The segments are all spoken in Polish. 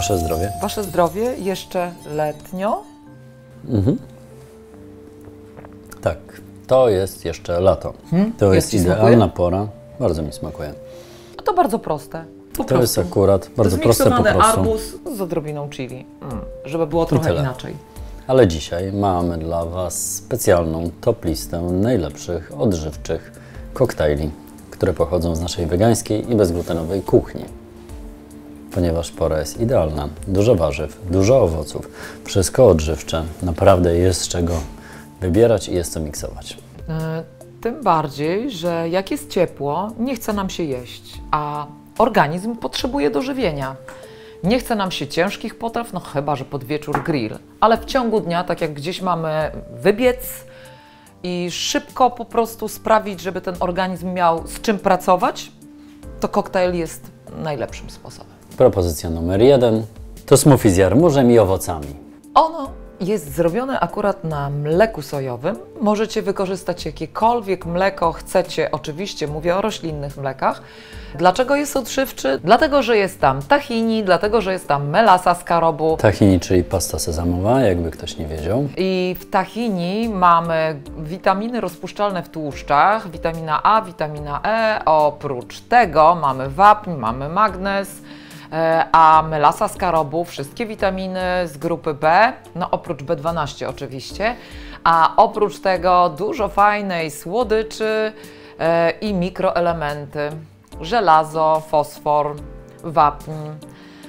Wasze zdrowie. Wasze zdrowie jeszcze letnio? Tak, to jest jeszcze lato. To jest idealna pora. Bardzo mi smakuje. A to bardzo proste. To jest akurat bardzo proste po prostu. arbuz z odrobiną chili, żeby było trochę inaczej. Ale dzisiaj mamy dla Was specjalną top listę najlepszych odżywczych koktajli, które pochodzą z naszej wegańskiej i bezglutenowej kuchni. Ponieważ pora jest idealna, dużo warzyw, dużo owoców, wszystko odżywcze, naprawdę jest z czego wybierać i jest co miksować. Tym bardziej, że jak jest ciepło, nie chce nam się jeść, a organizm potrzebuje dożywienia. Nie chce nam się ciężkich potraw, no chyba że pod wieczór grill, ale w ciągu dnia, tak jak gdzieś mamy wybiec i szybko po prostu sprawić, żeby ten organizm miał z czym pracować, to koktajl jest najlepszym sposobem. Propozycja numer 1 to smoothie z jarmużem i owocami. Ono jest zrobione akurat na mleku sojowym. Możecie wykorzystać jakiekolwiek mleko chcecie, oczywiście mówię o roślinnych mlekach. Dlaczego jest odżywczy? Dlatego, że jest tam tahini, dlatego, że jest tam melasa z karobu. Tahini, czyli pasta sezamowa, jakby ktoś nie wiedział. I w tahini mamy witaminy rozpuszczalne w tłuszczach, witamina A, witamina E. Oprócz tego mamy wapń, mamy magnez, a melasa z karobu, wszystkie witaminy z grupy B, no oprócz B12 oczywiście, a oprócz tego dużo fajnej słodyczy i mikroelementy, żelazo, fosfor, wapń.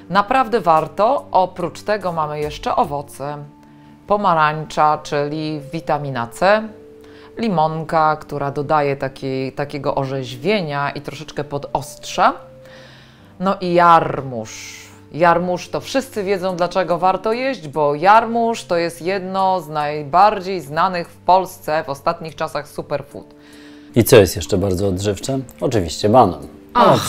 Naprawdę warto. Oprócz tego mamy jeszcze owoce, pomarańcza, czyli witamina C, limonka, która dodaje takiego orzeźwienia i troszeczkę podostrza. No i jarmuż. Jarmuż to wszyscy wiedzą, dlaczego warto jeść, bo jarmuż to jest jedno z najbardziej znanych w Polsce w ostatnich czasach superfood. I co jest jeszcze bardzo odżywcze? Oczywiście banan.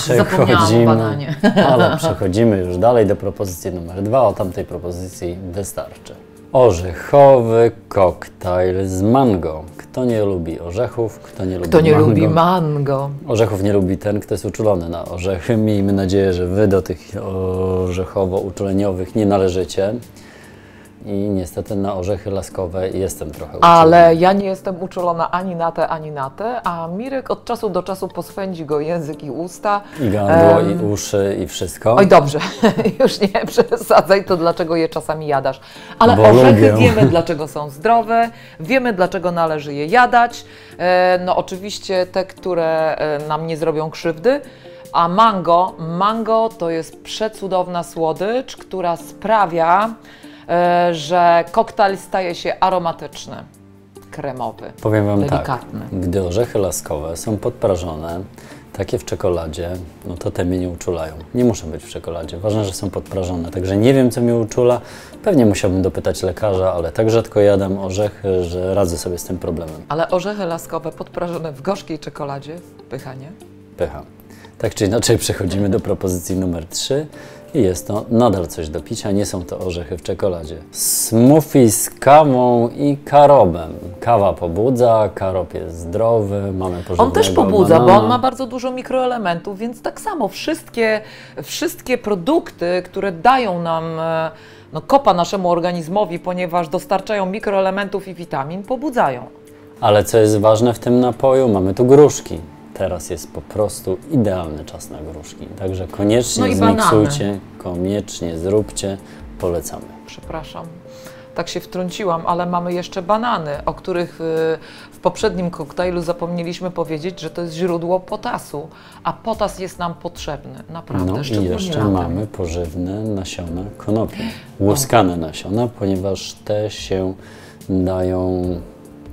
Zapomniałam o bananie. Ale przechodzimy już dalej do propozycji numer 2. O tamtej propozycji wystarczy. Orzechowy koktajl z mango. Kto nie lubi orzechów, kto nie lubi mango. Orzechów nie lubi ten, kto jest uczulony na orzechy. Miejmy nadzieję, że Wy do tych orzechowo-uczuleniowych nie należycie. I niestety na orzechy laskowe jestem trochę uczulony. Ale ja nie jestem uczulona ani na te, a Mirek od czasu do czasu poswędzi go język i usta. I gardło, i uszy, i wszystko. Oj dobrze, już nie przesadzaj, to dlaczego je czasami jadasz. Ale Bo orzechy lubię. wiemy, dlaczego są zdrowe, wiemy, dlaczego należy je jadać. No oczywiście te, które nam nie zrobią krzywdy. A mango to jest przecudowna słodycz, która sprawia, że koktajl staje się aromatyczny, kremowy, Powiem Wam delikatny. tak, gdy orzechy laskowe są podprażone, takie w czekoladzie, no to te mnie nie uczulają. Nie muszą być w czekoladzie, ważne, że są podprażone. Także nie wiem, co mnie uczula. Pewnie musiałbym dopytać lekarza, ale tak rzadko jadam orzechy, że radzę sobie z tym problemem. Ale orzechy laskowe podprażone w gorzkiej czekoladzie, pycha, nie? Pycha. Tak czy inaczej przechodzimy do propozycji numer 3 i jest to nadal coś do picia, nie są to orzechy w czekoladzie. Smoothie z kawą i karobem. Kawa pobudza, karob jest zdrowy, mamy pożywnego On też pobudza, banana. bo on ma bardzo dużo mikroelementów, więc tak samo wszystkie produkty, które dają nam kopa naszemu organizmowi, ponieważ dostarczają mikroelementów i witamin, pobudzają. Ale co jest ważne w tym napoju? Mamy tu gruszki. Teraz jest po prostu idealny czas na gruszki. Także koniecznie zmiksujcie, koniecznie zróbcie, polecamy. Przepraszam, tak się wtrąciłam, ale mamy jeszcze banany, o których w poprzednim koktajlu zapomnieliśmy powiedzieć, że to jest źródło potasu, a potas jest nam potrzebny, naprawdę. No i jeszcze mamy pożywne nasiona konopi, łuskane nasiona, ponieważ te się dają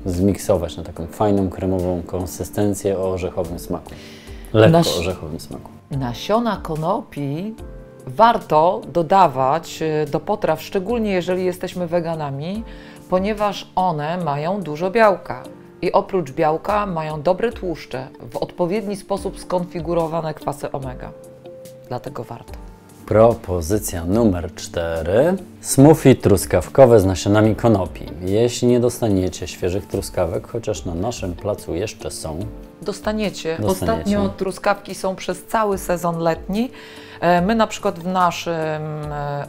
zmiksować na taką fajną, kremową konsystencję o orzechowym smaku. Lekko orzechowym smaku. Nasiona konopi warto dodawać do potraw, szczególnie jeżeli jesteśmy weganami, ponieważ one mają dużo białka. I oprócz białka mają dobre tłuszcze, w odpowiedni sposób skonfigurowane kwasy omega. Dlatego warto. Propozycja numer 4. Smoothie truskawkowe z nasionami konopi. Jeśli nie dostaniecie świeżych truskawek, chociaż na naszym placu jeszcze są, dostaniecie. Ostatnio truskawki są przez cały sezon letni. My na przykład w naszym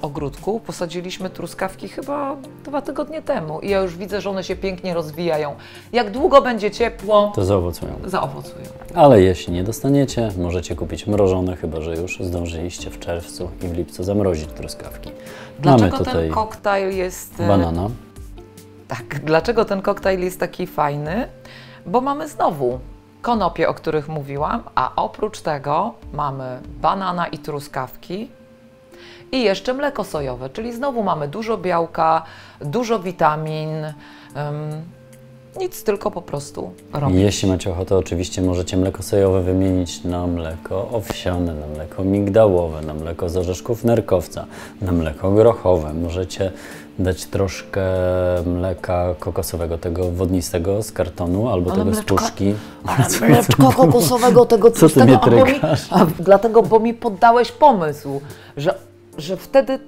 ogródku posadziliśmy truskawki chyba 2 tygodnie temu i ja już widzę, że one się pięknie rozwijają. Jak długo będzie ciepło, to zaowocują. Zaowocują. Ale jeśli nie dostaniecie, możecie kupić mrożone, chyba że już zdążyliście w czerwcu i w lipcu zamrozić truskawki. Dlaczego Mamy tutaj ten koktajl jest... banana. Tak, dlaczego ten koktajl jest taki fajny? Bo mamy znowu konopie, o których mówiłam, a oprócz tego mamy banana i truskawki i jeszcze mleko sojowe, czyli znowu mamy dużo białka, dużo witamin, nic, tylko po prostu robić. Jeśli macie ochotę, oczywiście możecie mleko sojowe wymienić na mleko owsiane, na mleko migdałowe, na mleko z orzeszków nerkowca, na mleko grochowe. Możecie dać troszkę mleka kokosowego, tego wodnistego z kartonu albo tego z puszki. Ale mleczka kokosowego, tego co ty mnie trykasz? Dlatego, bo mi poddałeś pomysł, że wtedy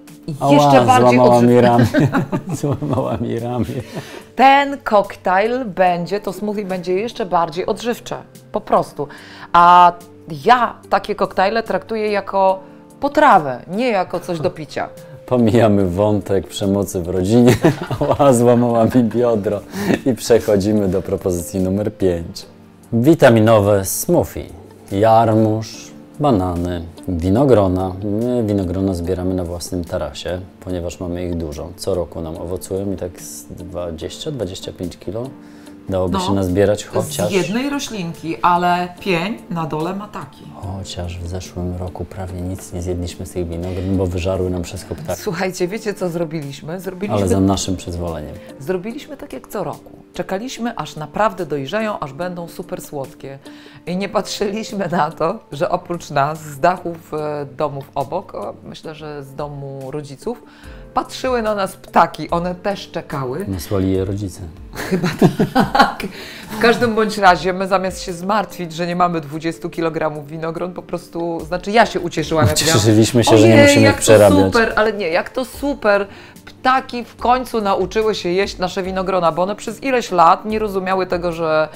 jeszcze bardziej złamała mi ramię. Złamała mi ramię. Ten koktajl będzie, to smoothie będzie jeszcze bardziej odżywcze, po prostu. A ja takie koktajle traktuję jako potrawę, nie jako coś do picia. Pomijamy wątek przemocy w rodzinie, złamała mi biodro i przechodzimy do propozycji numer 5. Witaminowe smoothie. Jarmuż, banany, winogrona. My winogrona zbieramy na własnym tarasie, ponieważ mamy ich dużo. Co roku nam owocują i tak z 20-25 kg dałoby się nazbierać chociaż... Z jednej roślinki, ale pień na dole ma taki. Chociaż w zeszłym roku prawie nic nie zjedliśmy z tych winogron, bo wyżarły nam przez hoptaki. Słuchajcie, wiecie co zrobiliśmy? Ale za naszym przyzwoleniem. Zrobiliśmy tak jak co roku. Czekaliśmy, aż naprawdę dojrzeją, aż będą super słodkie. I nie patrzyliśmy na to, że oprócz nas, z dachów domów obok, myślę, że z domu rodziców, patrzyły na nas ptaki. One też czekały. Nasłali je rodzice. Chyba tak. W każdym bądź razie my zamiast się zmartwić, że nie mamy 20 kg winogron, po prostu, znaczy ja się ucieszyłam. Cieszyliśmy się, że nie musimy ich przerabiać. To super, ale nie, jak to super. Ptaki w końcu nauczyły się jeść nasze winogrona, bo one przez ileś lat nie rozumiały tego, że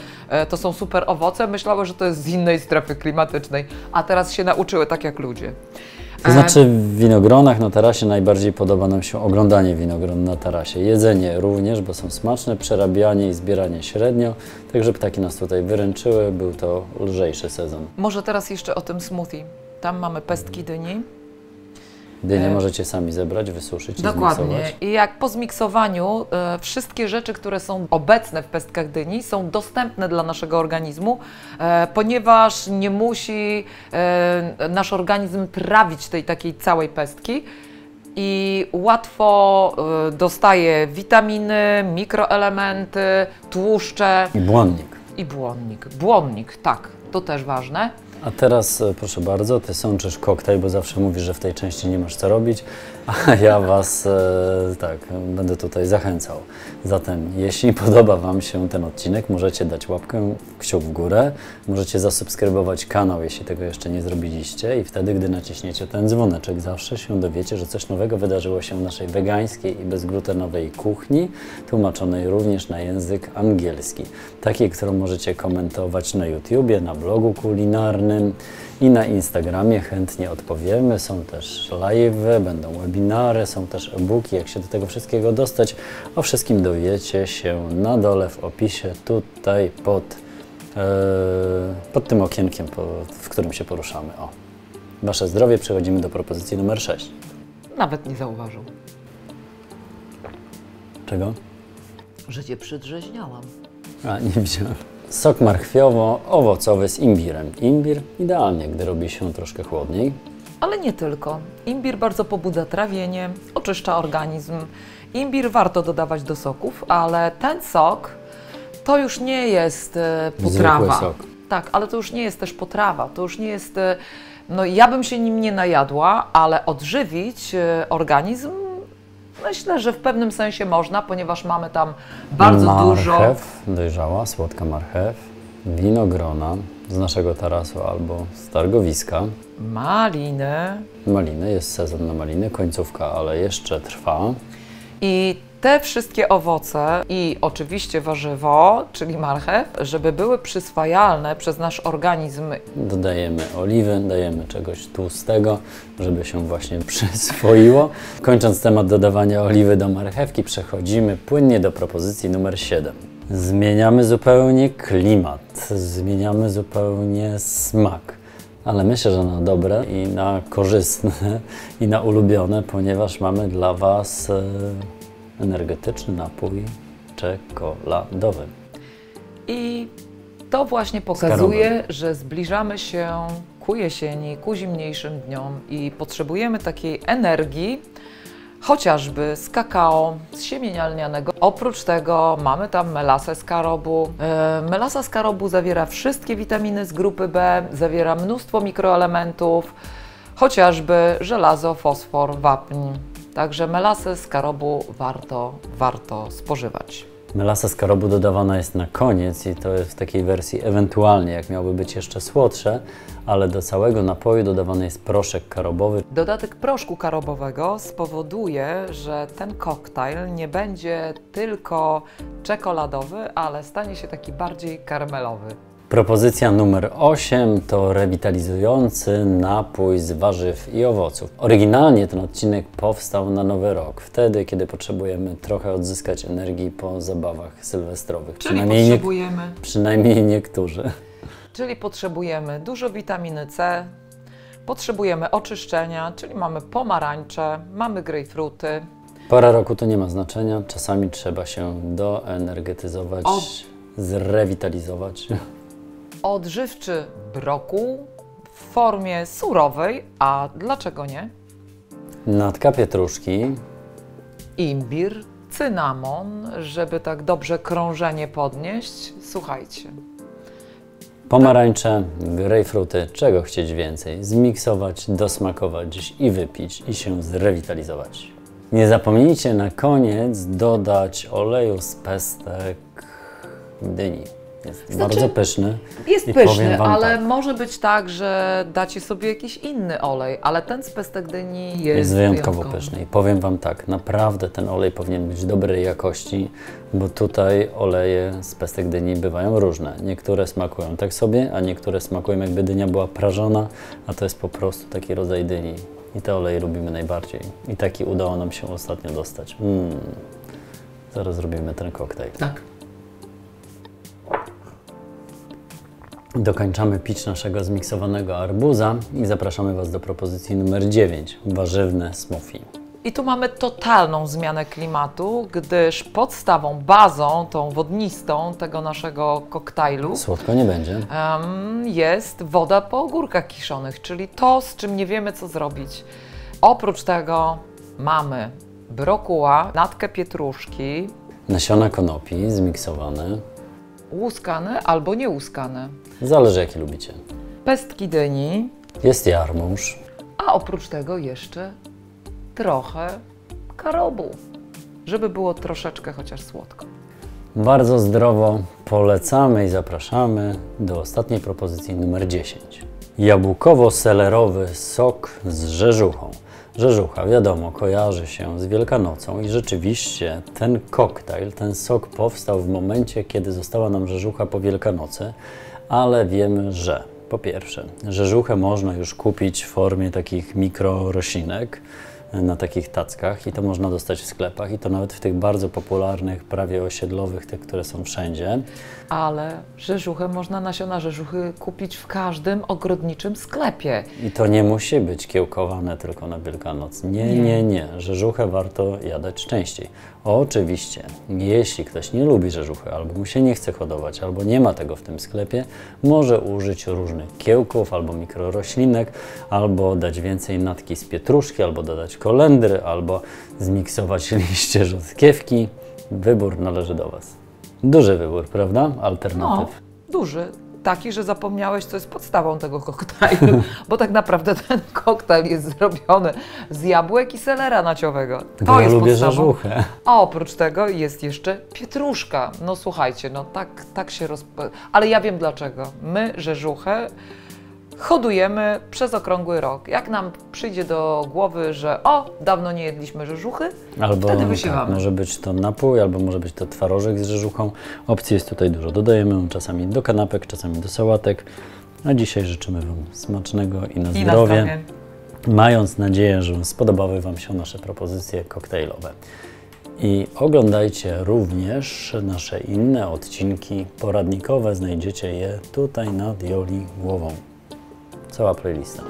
to są super owoce, myślały, że to jest z innej strefy klimatycznej, a teraz się nauczyły tak jak ludzie. To znaczy w winogronach na tarasie najbardziej podoba nam się oglądanie winogron na tarasie. Jedzenie również, bo są smaczne, przerabianie i zbieranie średnio. Także ptaki nas tutaj wyręczyły, był to lżejszy sezon. Może teraz jeszcze o tym smoothie. Tam mamy pestki dyni. Dynie możecie sami zebrać, wysuszyć i dokładnie. zmiksować. I jak po zmiksowaniu wszystkie rzeczy, które są obecne w pestkach dyni, są dostępne dla naszego organizmu, ponieważ nie musi nasz organizm trawić tej takiej całej pestki i łatwo dostaje witaminy, mikroelementy, tłuszcze. I błonnik. I błonnik. Błonnik, tak, to też ważne. A teraz proszę bardzo, Ty sączysz koktajl, bo zawsze mówisz, że w tej części nie masz co robić, a ja Was tak, będę tutaj zachęcał. Zatem jeśli podoba Wam się ten odcinek, możecie dać łapkę, kciuk w górę, możecie zasubskrybować kanał, jeśli tego jeszcze nie zrobiliście i wtedy, gdy naciśniecie ten dzwoneczek, zawsze się dowiecie, że coś nowego wydarzyło się w naszej wegańskiej i bezglutenowej kuchni, tłumaczonej również na język angielski. Takiej, którą możecie komentować na YouTubie, na blogu kulinarnym i na Instagramie, chętnie odpowiemy. Są też live'y, będą webinary, są też e-booki. Jak się do tego wszystkiego dostać, o wszystkim dowiecie się na dole w opisie, tutaj pod tym okienkiem, w którym się poruszamy. O, Wasze zdrowie, przechodzimy do propozycji numer 6. Nawet nie zauważył. Czego? Że Cię przydrzeźniałam. A, nie widziałem. Sok marchwiowo-owocowy z imbirem. Imbir idealnie, gdy robi się troszkę chłodniej. Ale nie tylko. Imbir bardzo pobudza trawienie, oczyszcza organizm. Imbir warto dodawać do soków, ale ten sok to już nie jest potrawa. Zwykły sok. Tak, ale to już nie jest też potrawa. To już nie jest... No ja bym się nim nie najadła, ale odżywić organizm myślę, że w pewnym sensie można, ponieważ mamy tam bardzo dużo... Marchew, dojrzała, słodka marchew, winogrona z naszego tarasu albo z targowiska. Maliny. Maliny, jest sezon na maliny, końcówka, ale jeszcze trwa. I te wszystkie owoce i oczywiście warzywo, czyli marchew, żeby były przyswajalne przez nasz organizm. Dodajemy oliwy, dajemy czegoś tłustego, żeby się właśnie przyswoiło. Kończąc temat dodawania oliwy do marchewki, przechodzimy płynnie do propozycji numer 7. Zmieniamy zupełnie klimat, zmieniamy zupełnie smak, ale myślę, że na dobre i na korzystne i na ulubione, ponieważ mamy dla Was energetyczny napój czekoladowy. I to właśnie pokazuje, że zbliżamy się ku jesieni, ku zimniejszym dniom i potrzebujemy takiej energii, chociażby z kakao, z siemienia lnianego. Oprócz tego mamy tam melasę z karobu. Melasa z karobu zawiera wszystkie witaminy z grupy B, zawiera mnóstwo mikroelementów, chociażby żelazo, fosfor, wapń. Także melasę z karobu warto spożywać. Melasa z karobu dodawana jest na koniec i to jest w takiej wersji ewentualnie, jak miałby być jeszcze słodsze, ale do całego napoju dodawany jest proszek karobowy. Dodatek proszku karobowego spowoduje, że ten koktajl nie będzie tylko czekoladowy, ale stanie się taki bardziej karmelowy. Propozycja numer 8 to rewitalizujący napój z warzyw i owoców. Oryginalnie ten odcinek powstał na Nowy Rok, wtedy kiedy potrzebujemy trochę odzyskać energii po zabawach sylwestrowych. Przynajmniej niektórzy. Czyli potrzebujemy dużo witaminy C, potrzebujemy oczyszczenia, czyli mamy pomarańcze, mamy grejpfruty. Pora roku to nie ma znaczenia, czasami trzeba się doenergetyzować, zrewitalizować. Odżywczy brokuł w formie surowej, a dlaczego nie? Natka pietruszki. Imbir, cynamon, żeby tak dobrze krążenie podnieść. Słuchajcie. Pomarańcze, grejpfruty, czego chcieć więcej. Zmiksować, dosmakować i wypić i się zrewitalizować. Nie zapomnijcie na koniec dodać oleju z pestek dyni. Jest bardzo pyszny. Jest pyszny, ale tak, może być tak, że dacie sobie jakiś inny olej, ale ten z pestek dyni jest wyjątkowo pyszny. I powiem Wam tak, naprawdę ten olej powinien być dobrej jakości, bo tutaj oleje z pestek dyni bywają różne. Niektóre smakują tak sobie, a niektóre smakują jakby dynia była prażona, a to jest po prostu taki rodzaj dyni. I te oleje lubimy najbardziej. I taki udało nam się ostatnio dostać. Zaraz zrobimy ten koktajl. Tak. Dokończamy pić naszego zmiksowanego arbuza i zapraszamy Was do propozycji numer 9. Warzywne smoothie. I tu mamy totalną zmianę klimatu, gdyż podstawą, bazą, tą wodnistą tego naszego koktajlu słodko nie będzie. Jest woda po ogórkach kiszonych, czyli to, z czym nie wiemy, co zrobić. Oprócz tego mamy brokuła, natkę pietruszki, nasiona konopi zmiksowane, łuskane albo niełuskane. Zależy, jakie lubicie. Pestki dyni. Jest jarmuż. A oprócz tego jeszcze trochę karobu, żeby było troszeczkę chociaż słodko. Bardzo zdrowo polecamy i zapraszamy do ostatniej propozycji numer 10. Jabłkowo-selerowy sok z rzeżuchą. Rzeżucha, wiadomo, kojarzy się z Wielkanocą i rzeczywiście ten koktajl, ten sok powstał w momencie, kiedy została nam rzeżucha po Wielkanocy, ale wiemy, że po pierwsze, rzeżuchę można już kupić w formie takich mikroroślinek na takich tackach i to można dostać w sklepach i to nawet w tych bardzo popularnych, prawie osiedlowych, tych, które są wszędzie. Ale rzeżuchę można, nasiona rzeżuchy kupić w każdym ogrodniczym sklepie. I to nie musi być kiełkowane tylko na Wielkanoc. Nie. Rzeżuchę warto jadać częściej. Oczywiście, jeśli ktoś nie lubi rzeżuchy, albo mu się nie chce hodować, albo nie ma tego w tym sklepie, może użyć różnych kiełków, albo mikroroślinek, albo dać więcej natki z pietruszki, albo dodać kolendry, albo zmiksować liście rzodkiewki. Wybór należy do Was. Duży wybór, prawda? Alternatyw. No, duży. Taki, że zapomniałeś, co jest podstawą tego koktajlu, bo tak naprawdę ten koktajl jest zrobiony z jabłek i selera naciowego. To jest lubię podstawą. Rzeżuchę. A oprócz tego jest jeszcze pietruszka. No słuchajcie, no tak się ale ja wiem dlaczego. My rzeżuchę hodujemy przez okrągły rok. Jak nam przyjdzie do głowy, że dawno nie jedliśmy rzeżuchy, Albo wtedy wysiewamy. tak, może być to napój, albo może być to twarożek z rzeżuchą. Opcji jest tutaj dużo. Dodajemy ją czasami do kanapek, czasami do sałatek. A dzisiaj życzymy Wam smacznego i na zdrowie. Mając nadzieję, że spodobały Wam się nasze propozycje koktajlowe. I oglądajcie również nasze inne odcinki poradnikowe. Znajdziecie je tutaj nad Joli głową. Cała playlista.